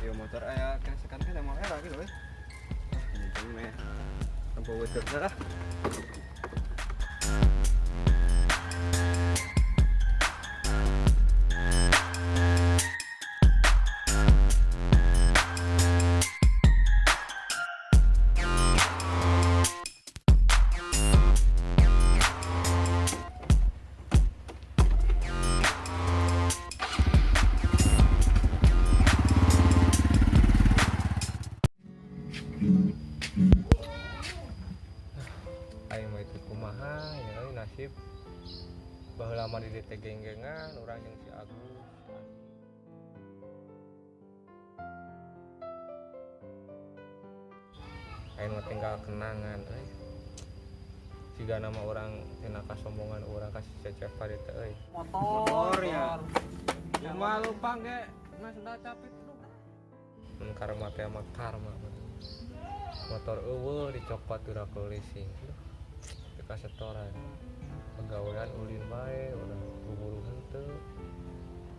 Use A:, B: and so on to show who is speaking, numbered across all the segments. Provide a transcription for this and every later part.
A: Iya motor aya kesekan kan emang era gitu euy. Ini mah tempo weuteup lah.
B: Aing mah itu kumaha ya euy nasib baheula mah di dieu teh genggengan urang jeung si Agus. Aing mah tinggal kenangan euy. Siga nama orang tina kasombongan urang ka si Cecep teh euy.
A: Motor ya.
B: Yang malu pangge mas da capit lu. Mun karma teh mah karma. Motor eueuh dicopot udah leasing. Teu setoran. Pegawaian ulin bae urang buru-buru henteu.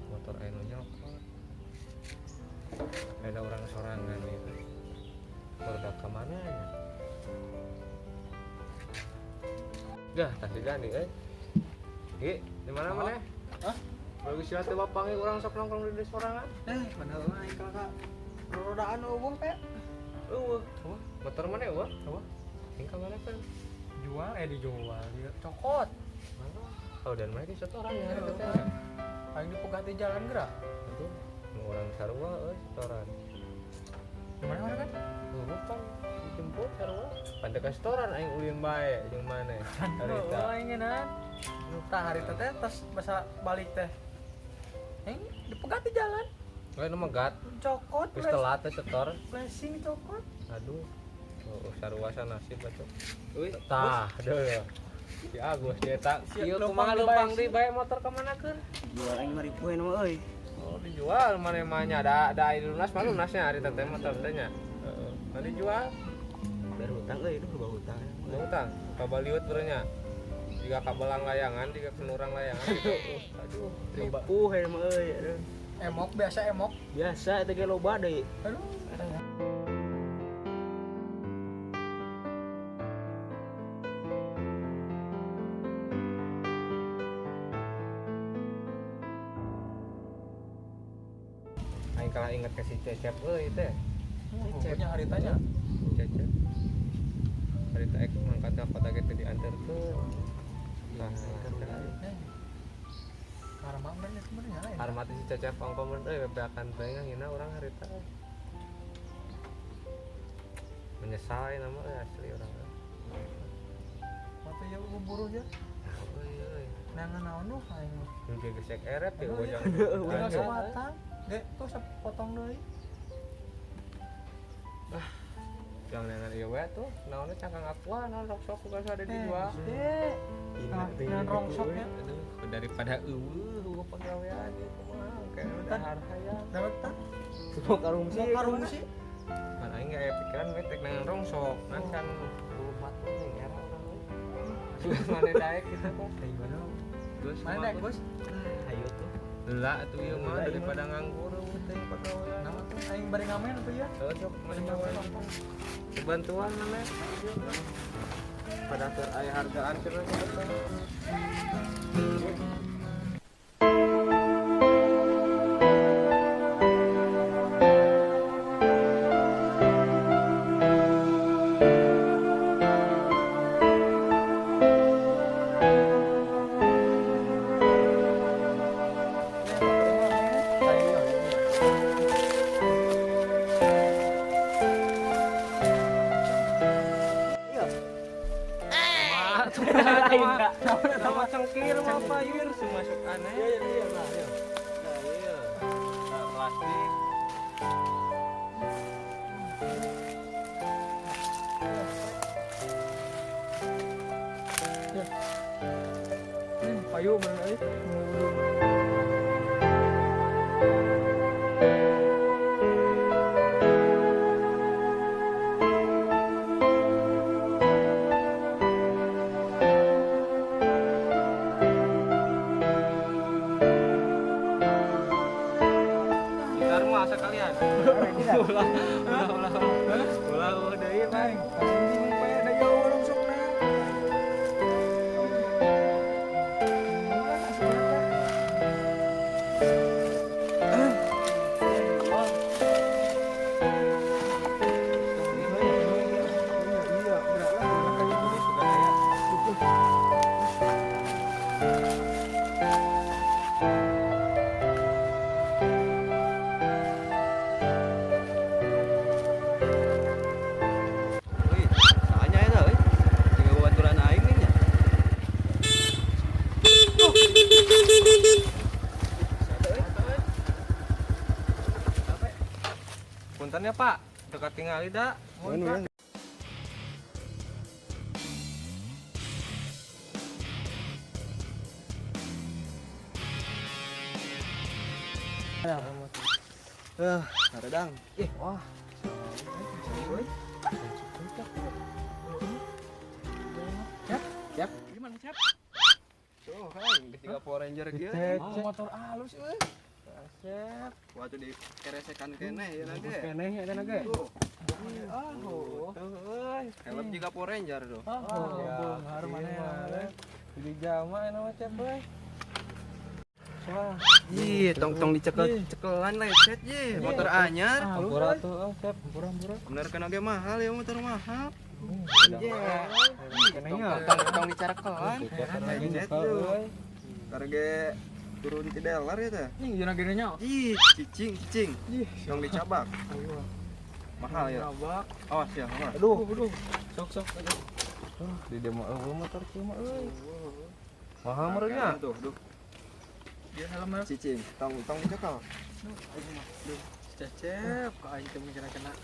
B: Motor anu nyopot. Ada orang sorangan itu. Berdak ke mana ya? Dah, tadi gani Gi, di mana mana?
A: Hah?
B: Bagus sih teh bapak ge urang sok nongkrong di sorangan.
A: Padahal mah aing kakak rodaan eueuh teh.
B: Eueuh. Motor mana eueuh? Eueuh. Tinggal mana kan?
C: Jual dijual dia cokot
B: Oh, dan mereka setoran ya hareup teh.
C: paling dipegat di jalan gerak
B: Aduh, nu urang sarua setoran.
C: di mana kan
B: Bukan dijemput sarua. Pada ka setoran aing ulin bae jeung mana? Harita.
C: oh ingenan tah hari teh tas basa balik teh dipegat di jalan
B: Gue nu megat,
C: cokot
B: geus telat teh setor.
C: flashing cokot
B: Aduh. Oh, sarua nasib atuh.
A: Euy,
B: Tah, deuh. Si Agus dia tak.
C: Si
B: Ieu
C: leumpang
B: kumaha
C: di
B: leumpang
C: bae
B: di bae motor ka manakeun?
A: jual aing 5.000 mah euy.
B: Oh, dijual mana mah nya da lunas mah lunasnya ari teh motor teh nya. Heeh. Mah dijual.
A: Bayar hutang euy, itu bawa hutang.
B: Mau utang. Ka Baliut berenya. Jika ka Belang layangan, jika kenurang layangan gitu. Aduh,
A: Ripuh ya mah euy. Aduh.
C: emok biasa emok
A: Biasa eta ge loba deui.
C: aduh
B: aing kalah inget ke si Cecep euy teh.
C: pokoknya hari tanya
B: Cecep. Hari teh mangkatna kota gitu dianterkeun. Nah,
C: karma bener sebenarnya lain
B: harmat si Cecep ongkomun euy bebeakan teh ngina urang harita. Menyesal nama asli orang.
C: mata ya buru ya
B: Oh iya.
C: nangan naon nu aing
B: Juga gesek eret ya
C: Aduh,
B: bojang.
C: tinggal sebatang ge tuh sepotong deui
B: Yang nangan ieu we tuh, naonnya cangkang aqua, naon sok-sok geus ada dijual.
C: dengan rongsoknya
B: Aduh, daripada eueuh pegawaian ieu kumaha kayak udah harhayang.
C: dapat tak
A: Semua karung
C: mau karung sih
B: Man aing ge aya pikiran we tek nangan rongsok, kan bulu matu ning era urang we. Sudah mana daek kita kok.
A: Kayak gimana?
B: Terus
C: mana dek bos
A: Ayo tuh.
B: Heula atuh ieu mah daripada nganggur teh pegawaian.
C: nama tuh aing bari ngamen apa ya
B: Cocok menyewakan bantuan mana pada atur aya hargaan cenah kita. Sama cengkir mah payur masuk aneh. Iya lah, ya. Nah, iya. Nah, plastik.
C: payu bener euy
B: sekalian.
C: Tidak.
B: Ulah deui Bang.
C: Anjing we da yo urang sokna.
A: Wih, saanya eta euy. Jeung babaturan aing nih nya.
B: Punten ya Pak, dekat tinggal da.
A: Anu ya. Haredang.
C: Ih, wah. Siap. Gimana, Siap?
A: Tuh, kan ketiga Power Ranger kieu.
C: Motor halus euy. Siap.
A: Waktu di keresekan keneh ya na ge.
C: Keneh ya kana ge.
A: Tuh,
C: Oh. Euy.
A: helm juga Power Ranger tuh.
C: Oh, beunghar maneh.
B: Di jama anu mah Cep we. Wah,
A: Ih, tong cekelan lecet ye, motor anyar.
B: ampura tuh Cep.
A: Bener kena ge mahal ya motor mahal.
B: Iya. Kenanya.
A: Tong dicarekelan. Lecet tuh. Karge turun ti dealer ya teh.
C: Nih jeung gini nya.
A: Ih, cicing. Tong dicabak. Mahal ya.
C: Abak.
A: Awas ya, awas.
C: Aduh. Sok.
B: Di demo eueuh motor kieu mah euy. Mahal merenya.
A: Tuh, duh.
C: Dia helm merah.
A: Cicing, tong dicekel.
C: Cecep, ka aing teh kena.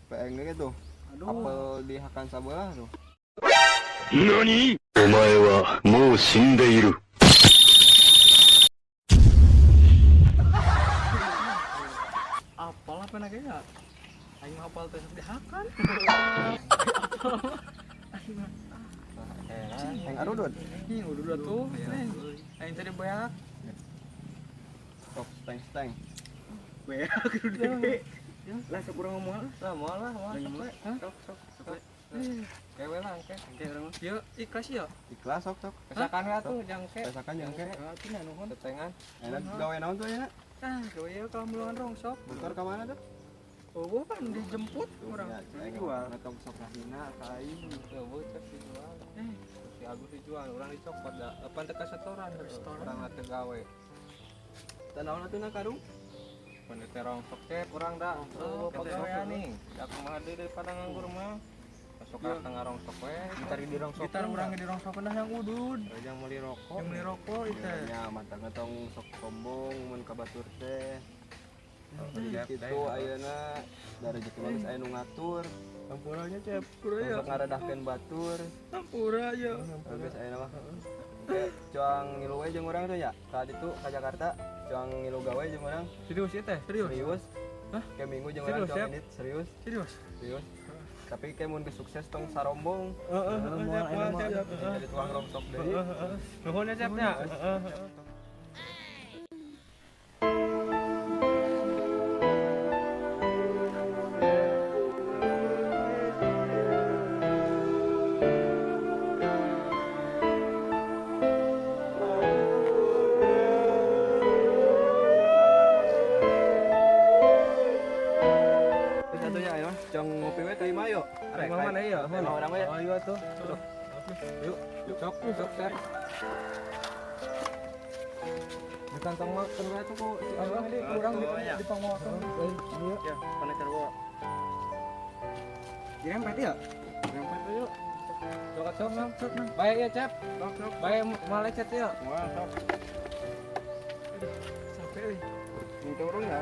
A: PN gitu. Apel di hakan sabelah tuh.
D: 何お前はもう死んでいる。
C: Apal apa na ya? Aing apal teh dihakan.
A: Yang arudut.
C: Ih, udah tuh. Aing tadi banyak.
A: Sok steng.
C: Banyak udah. Lah sepurang ngomong lah.
B: Lah moal lah, moal.
C: Hah?
B: Sok. Kewe lang ke.
C: Yuk, ikhlas ya.
A: Ikhlas sok.
B: Pesakan ya tuh jangke.
A: Pesakan jangke.
C: Tina nuhun.
B: Tetengan.
A: Enak gawe naon tuh ya?
C: Ah, gawe ya kalau mulungan rongsok.
A: Motor ke mana tuh?
C: Oh, kan dijemput orang.
A: Jual. Ngetong sok kahina kain.
B: Eueuh Cep dijual. Si Agus dijual, urang dicopot da. Pan teh ka setoran, urang teh gawe.
A: Tanaon atuh na karung?
B: Pan teh rongsok Cep urang da.
C: Oh,
B: Pagawean nih. Da kumaha deui daripada nganggur mah. Masuk ka tengah rongsok we, ditarik di rongsok.
C: Kita urang di rongsok nah yang udud.
B: Yang meuli rokok.
C: Yang beli rokok itu.
A: Ya, mata ngetong sok sombong mun ka batur teh.
B: Siap,
A: Gitu ayeuna da rezeki bagus aya nu ngatur.
B: Sampuranya Cep.
C: Pura
A: Sok ngaredahkeun batur.
C: Pura ya.
A: Bagus ayeuna mah. Cuang ngilu we jeung urang tuh ya. Ka ditu ka Jakarta, cuang ngilu gawe jeung urang.
B: Serius ieu teh?
A: Serius.
C: Hah?
A: Kayak minggu jeung urang
B: Serius,
A: cuang
B: Yap?
A: ini serius.
C: Serius.
A: Tapi kayak mun geus sukses tong sarombong.
C: Moal siap.
A: Jadi tuang rongsok deui.
B: Nuhun ya Cep nya.
A: Satu ya, ayo. Cong ngopi we teu imah yuk.
B: Arek mana ieu?
A: Mau urang we.
B: Oh iya tuh. Yuk, sok Cep. Di kantong makan we tuh kok.
C: Abang di kurang di pangwakan.
A: Ya, pana cerwo.
C: Dirempet ya?
A: Rempet yuk.
B: Sok. Baik ya Cep.
A: Sok.
B: Baik malecet ya.
A: Wah, sok.
C: Sampai euy.
A: Ini turun ya.